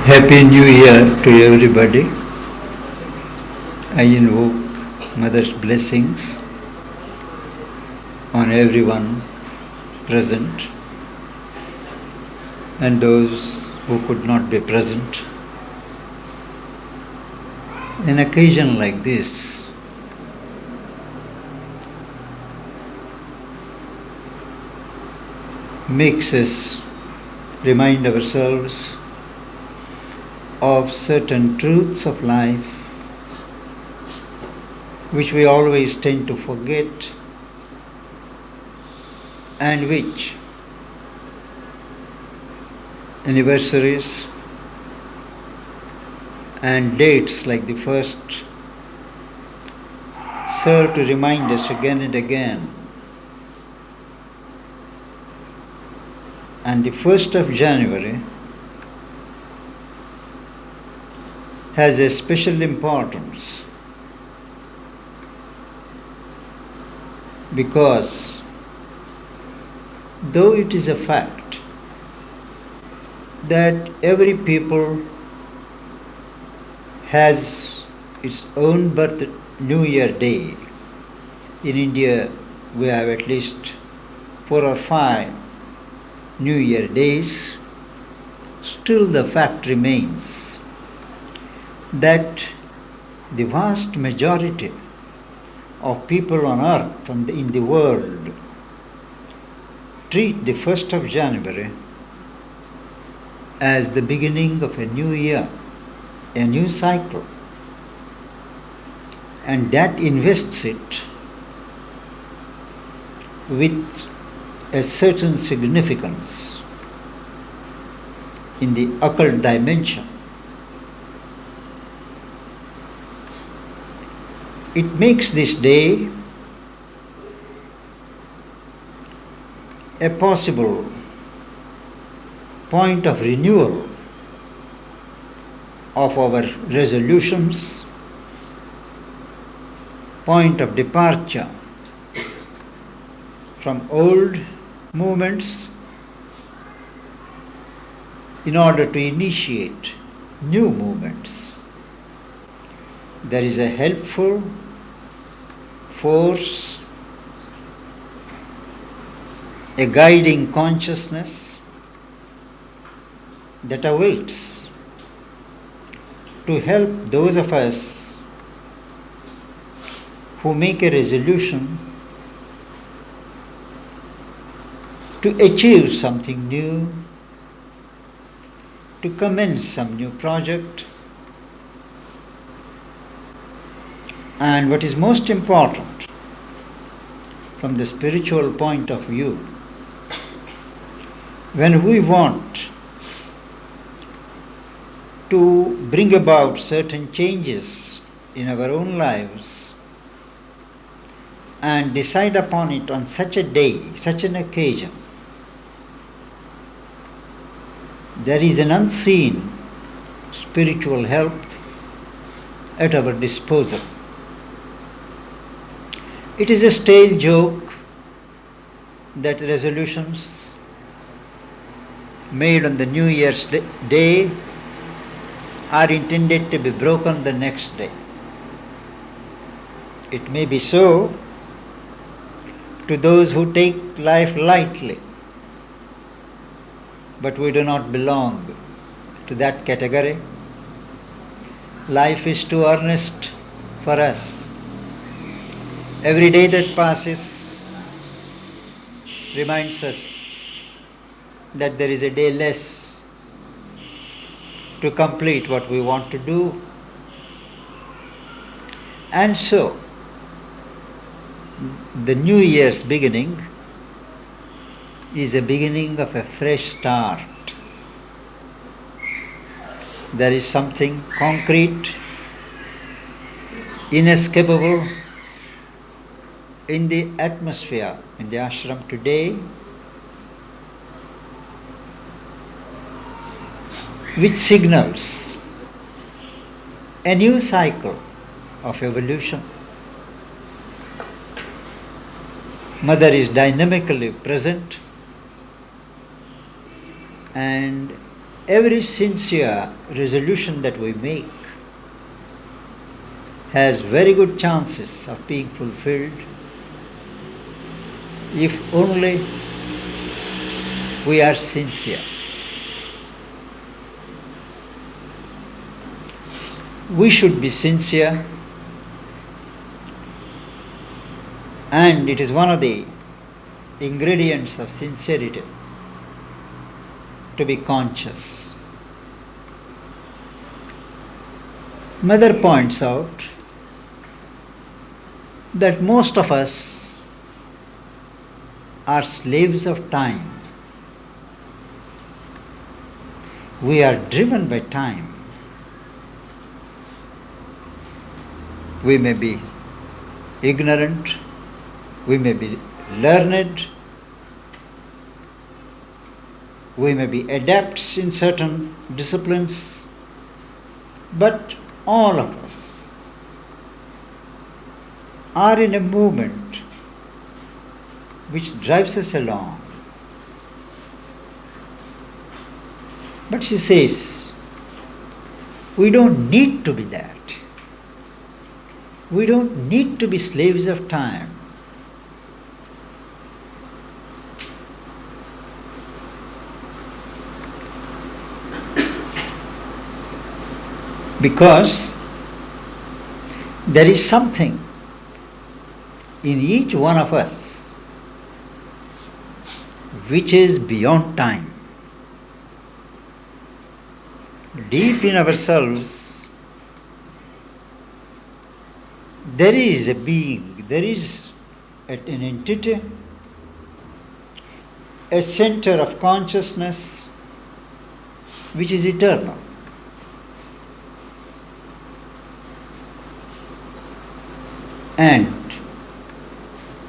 Happy New Year to everybody. I invoke Mother's blessings on everyone present and those who could not be present. An occasion like this makes us remind ourselves of certain truths of life which we always tend to forget and which anniversaries and dates like the first serve to remind us again and again. And the 1st of January has a special importance because though it is a fact that every people has its own birth New Year day, in India we have at least 4 or 5 New Year days, still the fact remains that the vast majority of people on earth and in the world treat the 1st of January as the beginning of a new year, a new cycle, and that invests it with a certain significance in the occult dimension. It makes this day a possible point of renewal of our resolutions, point of departure from old movements in order to initiate new movements. There is a helpful force, a guiding consciousness that awaits to help those of us who make a resolution to achieve something new, to commence some new project. And what is most important from the spiritual point of view, when we want to bring about certain changes in our own lives and decide upon it on such a day, such an occasion, there is an unseen spiritual help at our disposal. It is a stale joke that resolutions made on the New Year's day are intended to be broken the next day. It may be so to those who take life lightly, but we do not belong to that category. Life is too earnest for us. Every day that passes reminds us that there is a day less to complete what we want to do. And so, the New Year's beginning is a beginning of a fresh start. There is something concrete, inescapable in the atmosphere in the ashram today, which signals a new cycle of evolution. Mother is dynamically present and every sincere resolution that we make has very good chances of being fulfilled if only we are sincere. We should be sincere, and it is one of the ingredients of sincerity to be conscious. Mother points out that most of us are slaves of time. We are driven by time. We may be ignorant, we may be learned, we may be adepts in certain disciplines, but all of us are in a movement which drives us along. But she says, we don't need to be that. We don't need to be slaves of time. Because there is something in each one of us which is beyond time. Deep in ourselves, there is a being, there is an entity, a center of consciousness which is eternal. And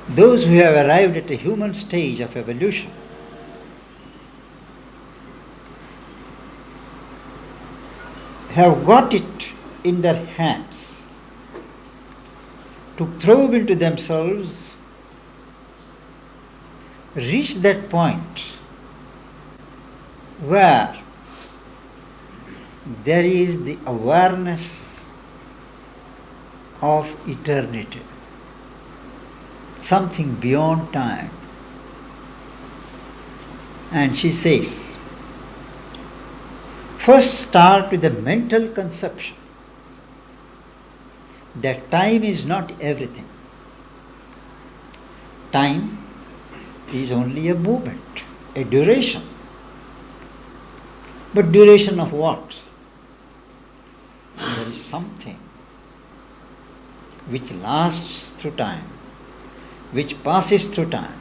those who have arrived at a human stage of evolution have got it in their hands to probe into themselves, reach that point where there is the awareness of eternity, something beyond time. And she says, first start with a mental conception that time is not everything. Time is only a movement, a duration. But duration of what? There is something which lasts through time, which passes through time.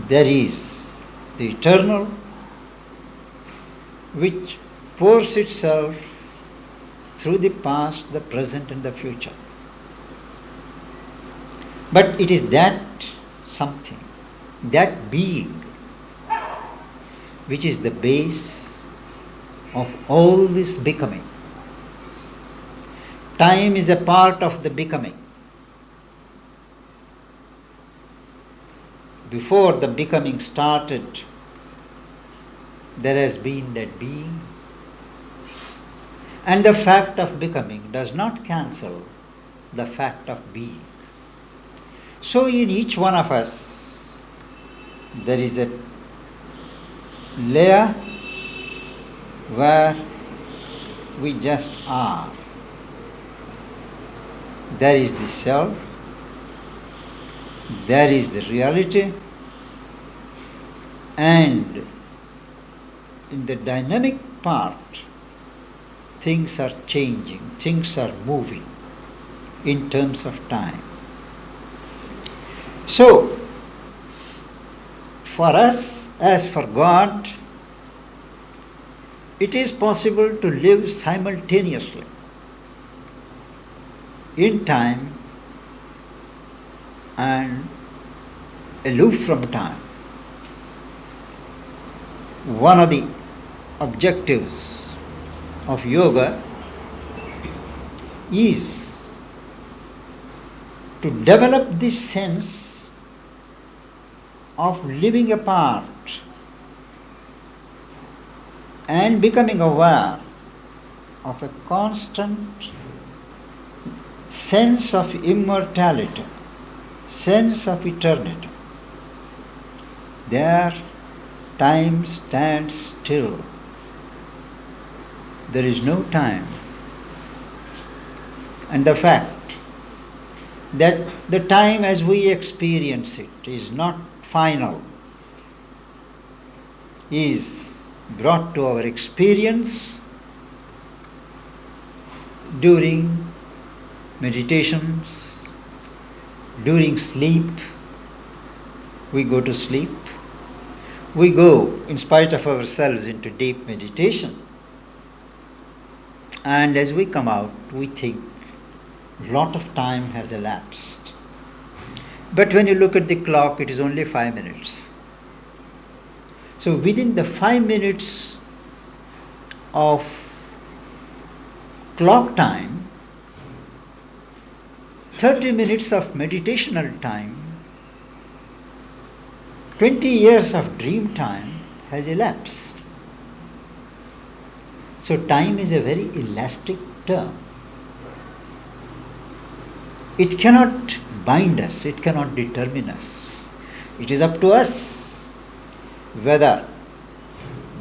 There is the eternal which pours itself through the past, the present and the future. But it is that something, that being, which is the base of all this becoming. Time is a part of the becoming. Before the becoming started, there has been that being. And the fact of becoming does not cancel the fact of being. So in each one of us, there is a layer where we just are. There is the self, there is the reality, and in the dynamic part, things are changing, things are moving in terms of time. So, for us, as for God, it is possible to live simultaneously in time and aloof from time. One of the objectives of yoga is to develop this sense of living apart and becoming aware of a constant sense of immortality, sense of eternity. There, time stands still. There is no time. And the fact that the time as we experience it is not final is brought to our experience during meditations, during sleep. We go to sleep. We go, in spite of ourselves, into deep meditation. And as we come out, we think a lot of time has elapsed. But when you look at the clock, it is only 5 minutes. So within the 5 minutes of clock time, 30 minutes of meditational time, 20 years of dream time has elapsed. So time is a very elastic term. It cannot bind us, it cannot determine us. It is up to us whether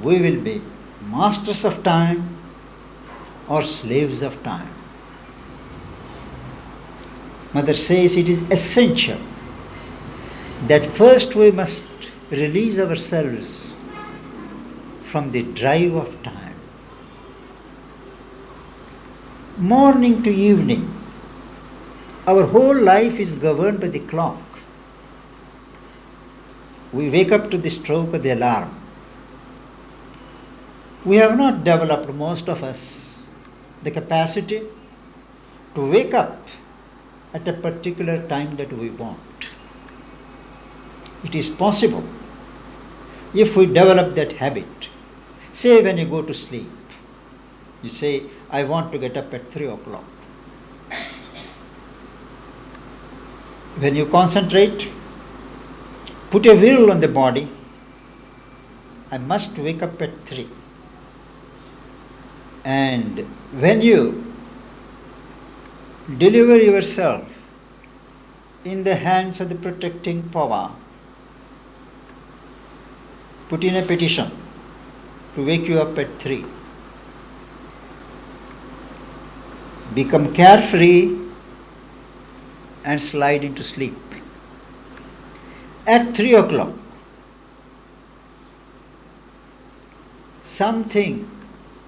we will be masters of time or slaves of time. Mother says it is essential that first we must release ourselves from the drive of time. Morning to evening, our whole life is governed by the clock. We wake up to the stroke of the alarm. We have not developed, most of us, the capacity to wake up at a particular time that we want. It is possible if we develop that habit. Say when you go to sleep, you say, I want to get up at 3 o'clock. When you concentrate, put a will on the body, I must wake up at 3. And when you deliver yourself in the hands of the protecting power, put in a petition to wake you up at 3. Become carefree and slide into sleep. At 3 o'clock,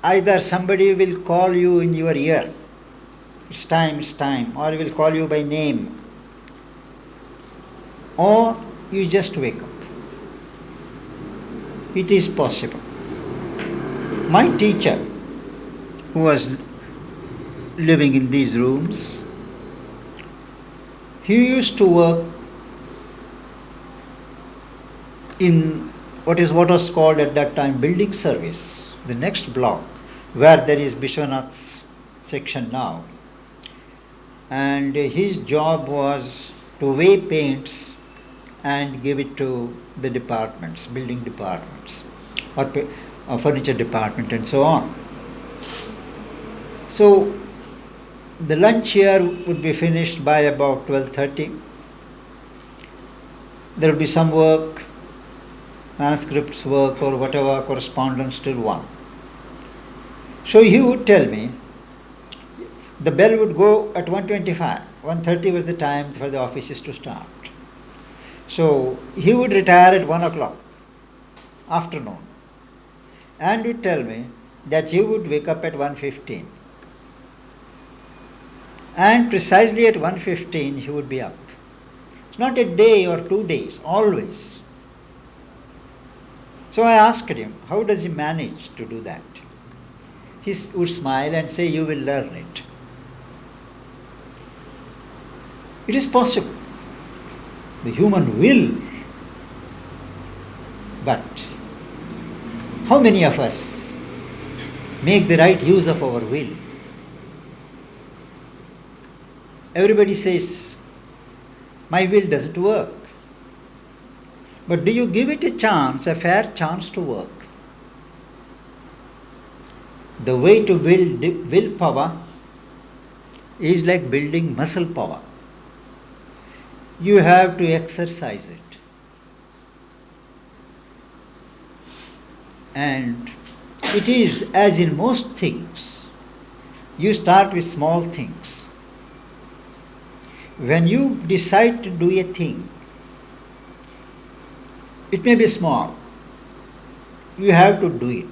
either somebody will call you in your ear, it's time, or will call you by name, or you just wake up. It is possible. My teacher, who was living in these rooms, he used to work in what was called at that time building service, the next block, where there is Bishwanath's section now. And his job was to weigh paints and give it to the departments, building departments, or furniture department and so on. So the lunch here would be finished by about 12:30. There would be some work, manuscripts work or whatever, correspondence till 1. So he would tell me, the bell would go at 1:25. 1:30 was the time for the offices to start. So he would retire at 1 o'clock, afternoon, and would tell me that he would wake up at 1:15. And precisely at 1:15 he would be up. It's not a day or 2 days, always. So I asked him, how does he manage to do that? He would smile and say, you will learn it. It is possible. The human will. But how many of us make the right use of our will? Everybody says, my will doesn't work. But do you give it a chance, a fair chance to work? The way to build willpower is like building muscle power. You have to exercise it. And it is as in most things. You start with small things. When you decide to do a thing, it may be small. You have to do it.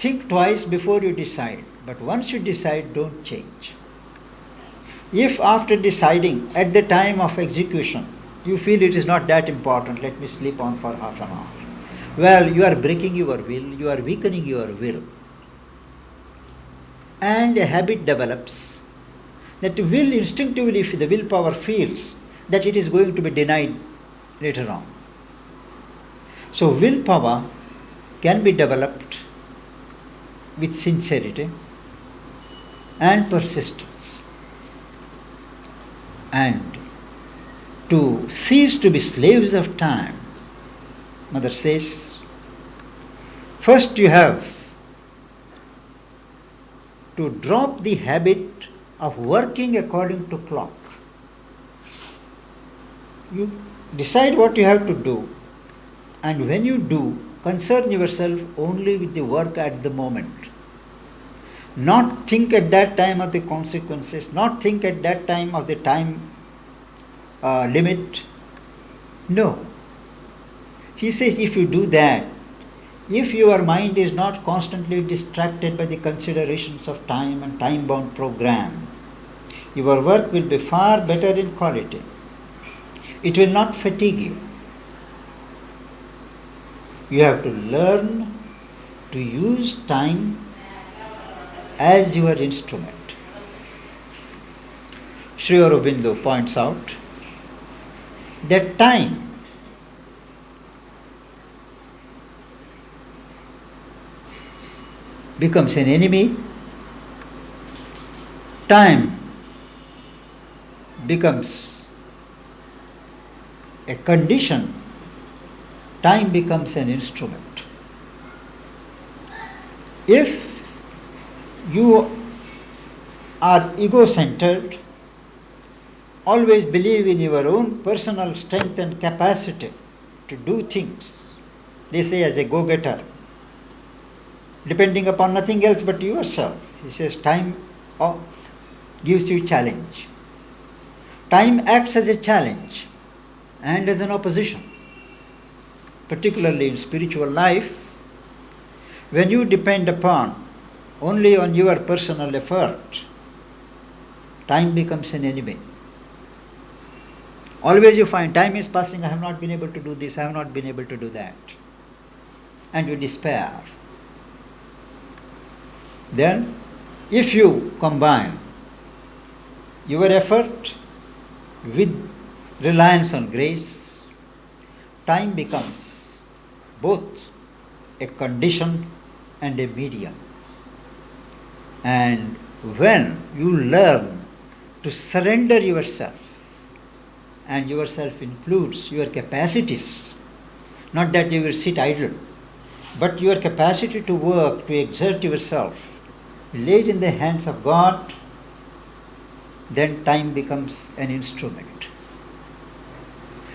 Think twice before you decide, but once you decide, don't change. If after deciding at the time of execution, you feel it is not that important, let me sleep on for half an hour. Well, you are breaking your will, you are weakening your will. And a habit develops that will instinctively, if the willpower feels that it is going to be denied later on. So willpower can be developed with sincerity and persistence. And to cease to be slaves of time, Mother says, first you have to drop the habit of working according to clock. You decide what you have to do, and when you do, concern yourself only with the work at the moment. Not think at that time of the consequences, not think at that time of the time limit. No. He says if you do that, if your mind is not constantly distracted by the considerations of time and time-bound program, your work will be far better in quality. It will not fatigue you. You have to learn to use time as your instrument. Sri Aurobindo points out that time becomes an enemy, time becomes a condition, time becomes an instrument. If you are ego-centered, always believe in your own personal strength and capacity to do things, they say as a go-getter, depending upon nothing else but yourself. He says time gives you challenge. Time acts as a challenge and as an opposition. Particularly in spiritual life, when you depend upon only on your personal effort, time becomes an enemy. Always you find time is passing, I have not been able to do this, I have not been able to do that. And you despair. Then, if you combine your effort with reliance on grace, time becomes both a condition and a medium. And when you learn to surrender yourself, and yourself includes your capacities, not that you will sit idle, but your capacity to work, to exert yourself, laid in the hands of God, then time becomes an instrument.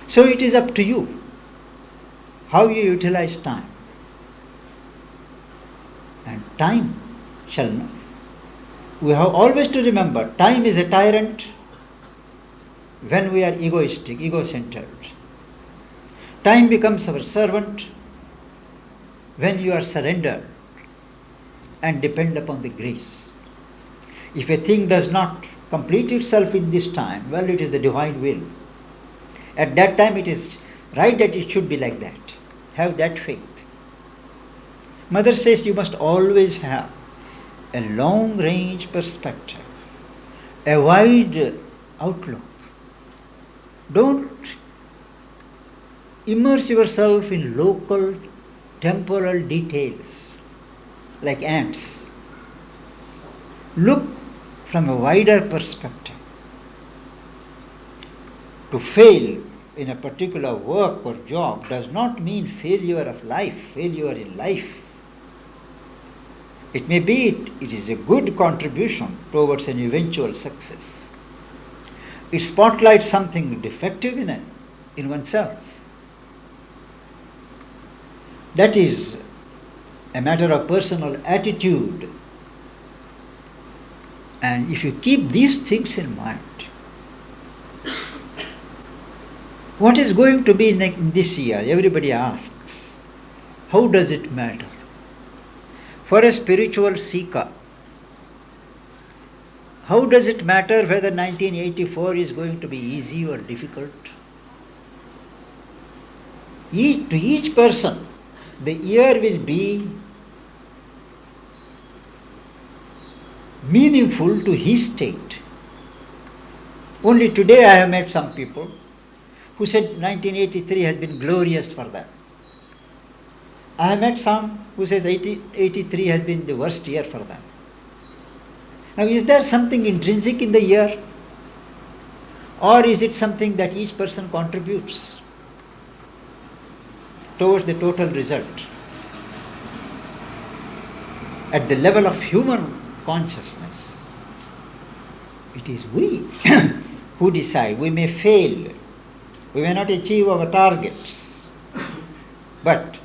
So it is up to you how you utilize time. And time shall not. We have always to remember, time is a tyrant when we are egoistic, ego-centered. Time becomes our servant when you are surrendered and depend upon the grace. If a thing does not complete itself in this time, well, it is the divine will. At that time it is right that it should be like that. Have that faith. Mother says you must always have a long-range perspective, a wide outlook. Don't immerse yourself in local, temporal details like ants. Look from a wider perspective. To fail in a particular work or job does not mean failure of life, failure in life. It may be it is a good contribution towards an eventual success. It spotlights something defective in oneself. That is a matter of personal attitude. And if you keep these things in mind, what is going to be in this year? Everybody asks, how does it matter? For a spiritual seeker, how does it matter whether 1984 is going to be easy or difficult? To each person, the year will be meaningful to his state. Only today I have met some people who said 1983 has been glorious for them. I have met some who says 83 has been the worst year for them. Now, is there something intrinsic in the year, or is it something that each person contributes towards the total result? At the level of human consciousness, it is we who decide. We may fail, we may not achieve our targets, but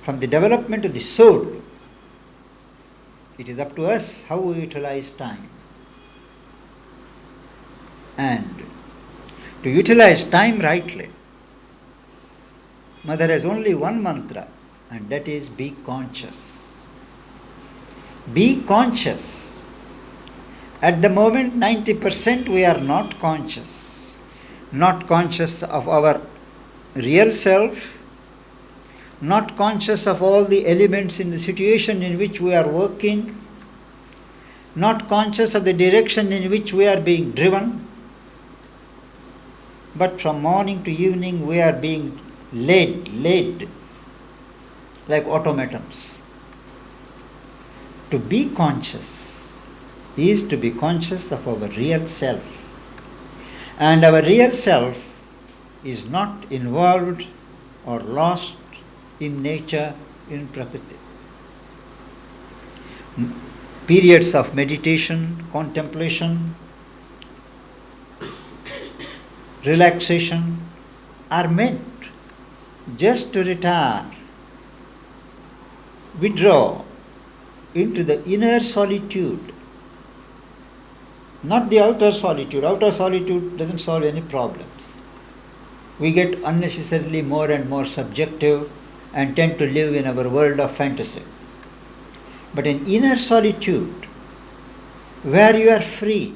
from the development of the soul, it is up to us how we utilize time. And to utilize time rightly, Mother has only one mantra, and that is be conscious. Be conscious. At the moment, 90% we are not conscious. Not conscious of our real self, not conscious of all the elements in the situation in which we are working, not conscious of the direction in which we are being driven, but from morning to evening we are being led like automatons. To be conscious is to be conscious of our real self. And our real self is not involved or lost in nature, in Prakriti. Periods of meditation, contemplation, relaxation are meant just to retire, withdraw into the inner solitude, not the outer solitude. Outer solitude doesn't solve any problems. We get unnecessarily more and more subjective and tend to live in our world of fantasy. But in inner solitude, where you are free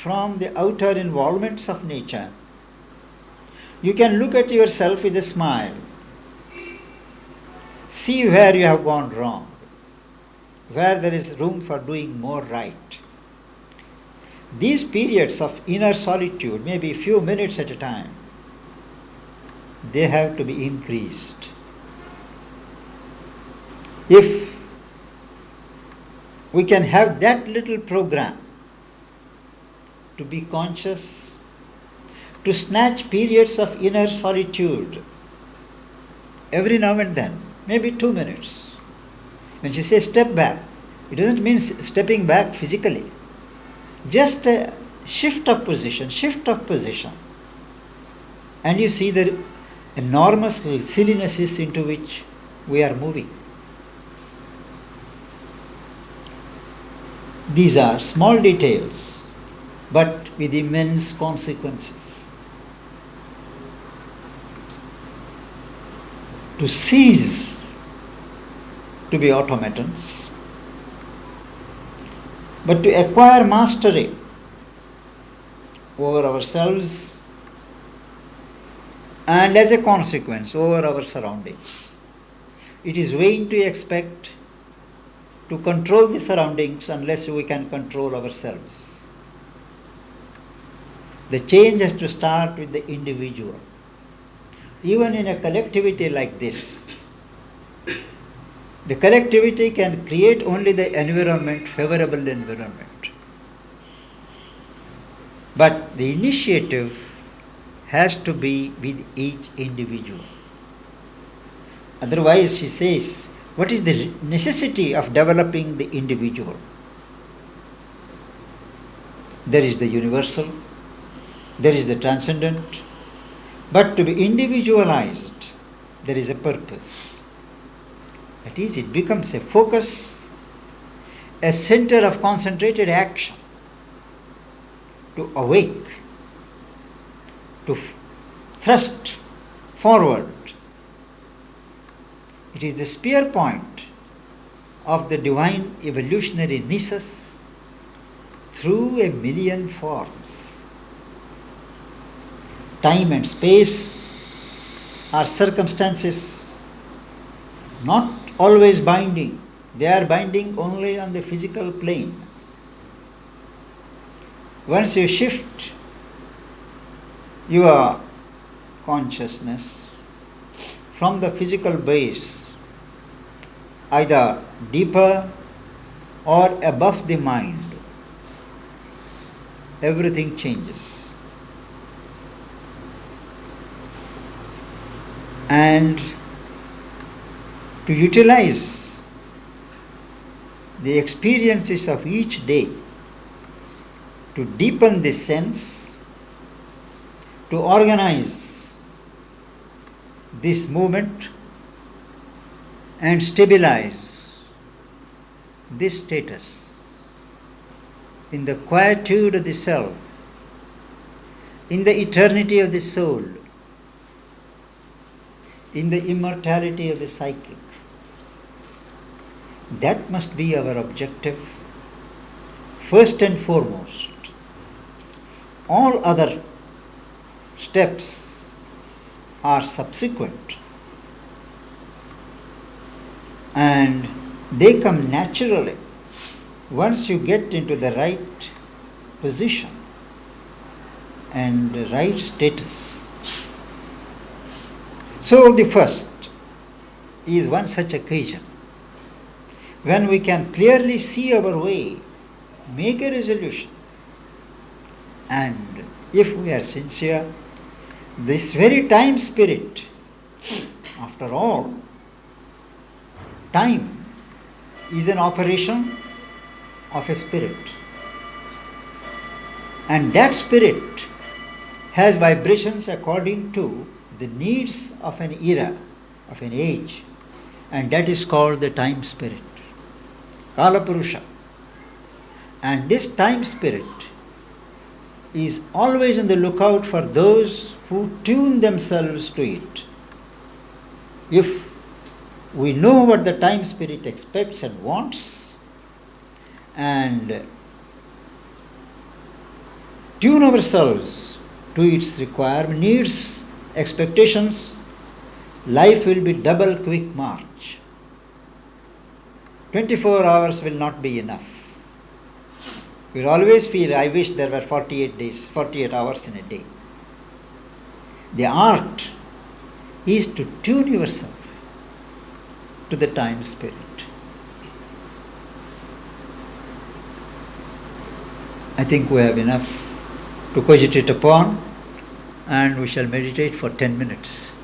from the outer involvements of nature, you can look at yourself with a smile, see where you have gone wrong, where there is room for doing more right. These periods of inner solitude may be a few minutes at a time. They have to be increased. If we can have that little program to be conscious, to snatch periods of inner solitude every now and then, maybe 2 minutes. When she says step back, it doesn't mean stepping back physically. Just a shift of position. And you see the enormous sillinesses into which we are moving. These are small details, but with immense consequences. To cease to be automatons, but to acquire mastery over ourselves and as a consequence over our surroundings. It is vain to expect to control the surroundings unless we can control ourselves. The change has to start with the individual. Even in a collectivity like this, the collectivity can create only the environment, favorable environment. But the initiative has to be with each individual. Otherwise, she says, What is the necessity of developing the individual? There is the universal, there is the transcendent, but to be individualized, there is a purpose. That is, it becomes a focus, a center of concentrated action to awake, to thrust forward. It is the spear point of the divine evolutionary nisus through a million forms. Time and space are circumstances not always binding. They are binding only on the physical plane. Once you shift your consciousness from the physical base, either deeper or above the mind, everything changes. And to utilize the experiences of each day, to deepen this sense, to organize this movement and stabilize this status in the quietude of the self, in the eternity of the soul, in the immortality of the psychic. That must be our objective, first and foremost. All other steps are subsequent, and they come naturally once you get into the right position and the right status. So the first is one such occasion when we can clearly see our way, make a resolution, and if we are sincere, this very time spirit, after all, time is an operation of a spirit, and that spirit has vibrations according to the needs of an era, of an age, and that is called the time spirit, Kala Purusha. And this time spirit is always on the lookout for those who tune themselves to it. If we know what the time spirit expects and wants, and tune ourselves to its requirement, needs, expectations, life will be double quick march. 24 hours will not be enough. We'll always feel, I wish there were 48 hours in a day. The art is to tune yourself to the time spirit. I think we have enough to cogitate upon, and we shall meditate for 10 minutes.